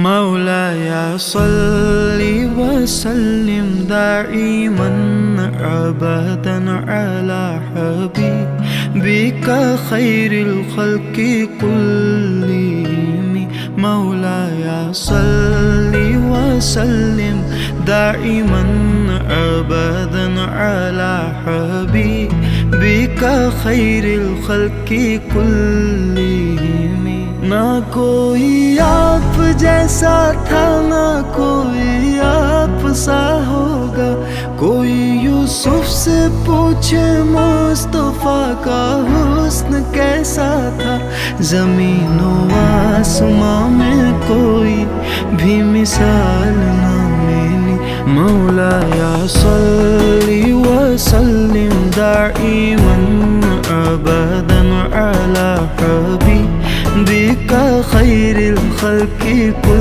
मौलाया सल्लि वसल्लिम दाइमन अबदन अला हबीबिका खैरिल खल्क़ि कुल्लिहिम। मौलाया सल्लि वसल्लिम दाइमन अबदन अला हबीबिका खैरिल खल्क़ि कुल्लिहिम। ना कोई आप जैसा था, ना कोई आप सा होगा। कोई यूसुफ से पूछे मुस्तफा का हुस्न कैसा था। ज़मीन व आसमां में कोई भी मिसाल ना मिली। मौलाया सल्लि वसल्लिम दाइमन अबदन अला हबीबिका खैरिल खल्क़ि कुल्लिहिम।